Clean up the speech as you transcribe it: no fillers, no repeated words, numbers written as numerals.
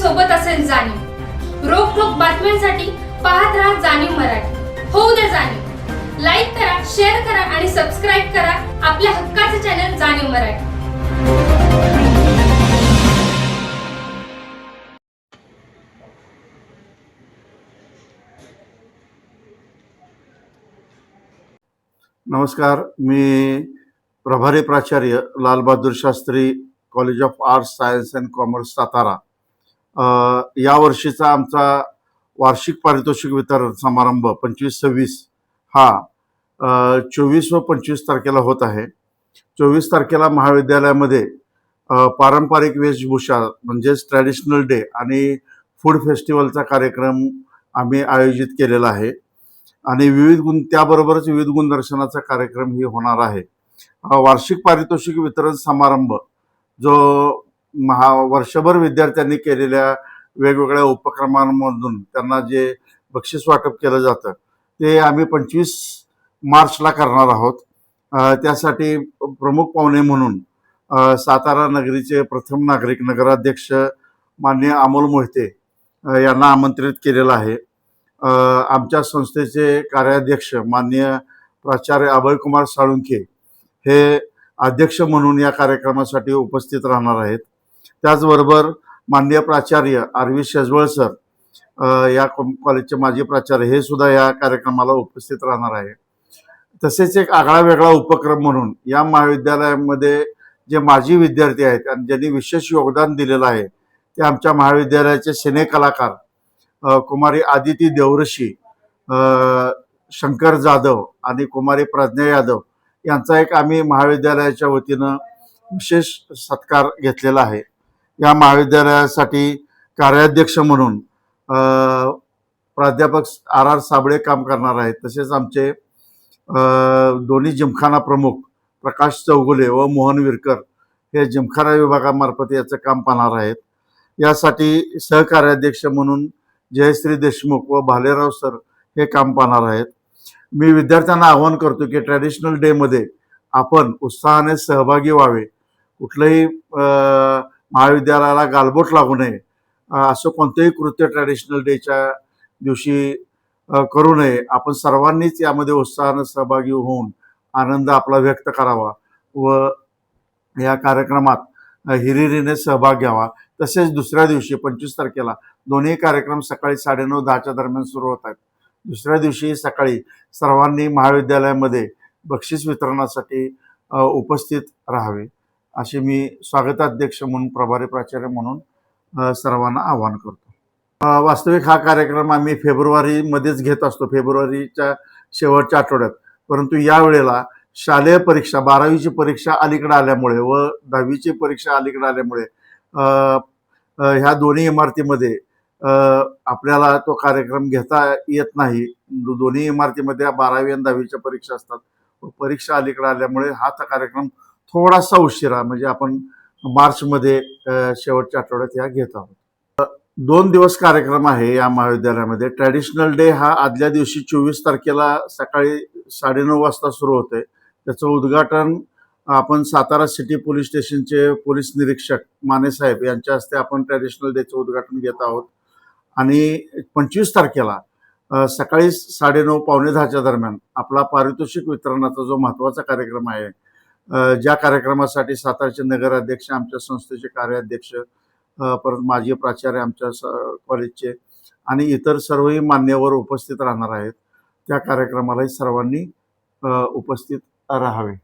सोबत असेल जाणीव। रोखोक बातम्यांसाठी पाहत राहा जाणीव मराठी। होऊ द्या जाणीव। लाईक करा, शेअर करा आणि सबस्क्राईब करा आपल्या हक्काचे चॅनल जाणीव मराठी। नमस्कार, मी प्रभारी प्राचार्य Lal Bahadur Shastri college of arts science and commerce Satara. या वर्षीचा आमचा वार्षिक पारितोषिक वितरण समारंभ 25-26 हा 24 व 25 तारखेला होत आहे। 24 तारखेला महाविद्यालयामध्ये पारंपरिक वेशभूषा म्हणजेच ट्रॅडिशनल डे आणि फूड फेस्टिवलचा कार्यक्रम आम्ही आयोजित केलेला आहे आणि त्याबरोबरच विविध गुणदर्शनाचा कार्यक्रमही होणार आहे। वार्षिक पारितोषिक वितरण समारंभ जो वर्षभर विद्यार्थ्यांनी केलेल्या वेगवेगळ्या उपक्रमांमधून त्यांना जे बक्षीस वाटप केलं जातं ते आम्ही 25 मार्चला करणार आहोत। त्यासाठी प्रमुख पाहुणे म्हणून सातारा नगरीचे प्रथम नागरिक नगराध्यक्ष माननीय अमोल मोहिते यांना आमंत्रित केलेलं आहे। आमच्या संस्थेचे कार्याध्यक्ष माननीय प्राचार्य अभयकुमार साळुंखे हे अध्यक्ष म्हणून या कार्यक्रमासाठी उपस्थित राहणार आहेत। त्याचबरोबर माननीय प्राचार्य आर.व्ही. शेजवळ सर या कॉलेजचे माजी प्राचार्य हे सुद्धा या कार्यक्रमाला उपस्थित राहणार आहे। तसेच एक आगळा वेगळा उपक्रम म्हणून या महाविद्यालयामध्ये जे माजी विद्यार्थी आहेत आणि ज्यांनी विशेष योगदान दिलेलं आहे ते आमच्या महाविद्यालयाचे सिने कलाकार कुमारी आदिती देवरशी, शंकर जाधव आणि कुमारी प्रज्ञा यादव यांचा एक आम्ही महाविद्यालयाच्या वतीनं विशेष सत्कार घेतलेला आहे। या महाविद्यालयासाठी कार्याध्यक्ष म्हणून प्राध्यापक आर साबळे काम करणार आहेत। तसेच आमचे दोन्ही जिमखाना प्रमुख प्रकाश चौगुले व मोहन विरकर हे जिमखाना विभागामार्फत याचं काम पाहणार आहेत। यासाठी सहकार्याध्यक्ष म्हणून जयश्री देशमुख व भालेराव सर हे काम पाहणार आहेत। मी विद्यार्थ्यांना आवाहन करतो की ट्रॅडिशनल डे मध्ये आपण उत्साहाने सहभागी व्हावे। कुठलंही महाविद्यालयाला गालबोट लागू नये असं कोणतेही कृत्य ट्रॅडिशनल डेच्या दिवशी करू नये। आपण सर्वांनीच यामध्ये उत्साहाने सहभागी होऊन आनंद आपला व्यक्त करावा व या कार्यक्रमात हिरिरीने सहभाग घ्यावा। तसेच दुसऱ्या दिवशी 25 तारखेला दोन्ही कार्यक्रम सकाळी 9:30-10च्या दरम्यान सुरू होत आहेत। दुसऱ्या दिवशी सकाळी सर्वांनी महाविद्यालयामध्ये बक्षीस वितरणासाठी उपस्थित राहावे असे मी स्वागताध्यक्ष म्हणून प्रभारी प्राचार्य म्हणून सर्वांना आवाहन करतो। वास्तविक हा कार्यक्रम आम्ही फेब्रुवारीमध्येच घेत असतो, फेब्रुवारीच्या शेवटच्या आठवड्यात, परंतु यावेळेला शालेय परीक्षा 12वीची परीक्षा अलीकडे आल्यामुळे व 10वीची परीक्षा अलीकडे आल्यामुळे ह्या दोन्ही इमारतीमध्ये आपल्याला तो कार्यक्रम घेता येत नाही। दोन्ही इमारतीमध्ये 12वी आणि 10वीच्या परीक्षा असतात व परीक्षा अलीकडे आल्यामुळे हा कार्यक्रम थोडासा उशिरा म्हणजे आपण मार्चमध्ये शेवटच्या आठवड्यात या घेत आहोत। 2 दिवस कार्यक्रम आहे या महाविद्यालयामध्ये। ट्रॅडिशनल डे हा आदल्या दिवशी 24 तारखेला सकाळी 9:30 वाजता सुरू होते। त्याचं उद्घाटन आपण सातारा सिटी पोलीस स्टेशनचे पोलीस निरीक्षक माने साहेब यांच्या हस्ते आपण ट्रॅडिशनल डेचं उद्घाटन घेत आहोत आणि 25 तारखेला सकाळी 9:30 पावणे 10च्या दरम्यान आपला पारितोषिक वितरणाचा जो महत्त्वाचा कार्यक्रम आहे, ज्या कार्यक्रमासाठी सातारचे नगराध्यक्ष, आमच्या संस्थेचे कार्याध्यक्ष, परत माजी प्राचार्य आमच्या कॉलेजचे आणि इतर सर्वही मान्यवर उपस्थित राहणार आहेत, त्या कार्यक्रमालाही सर्वांनी उपस्थित राहावे।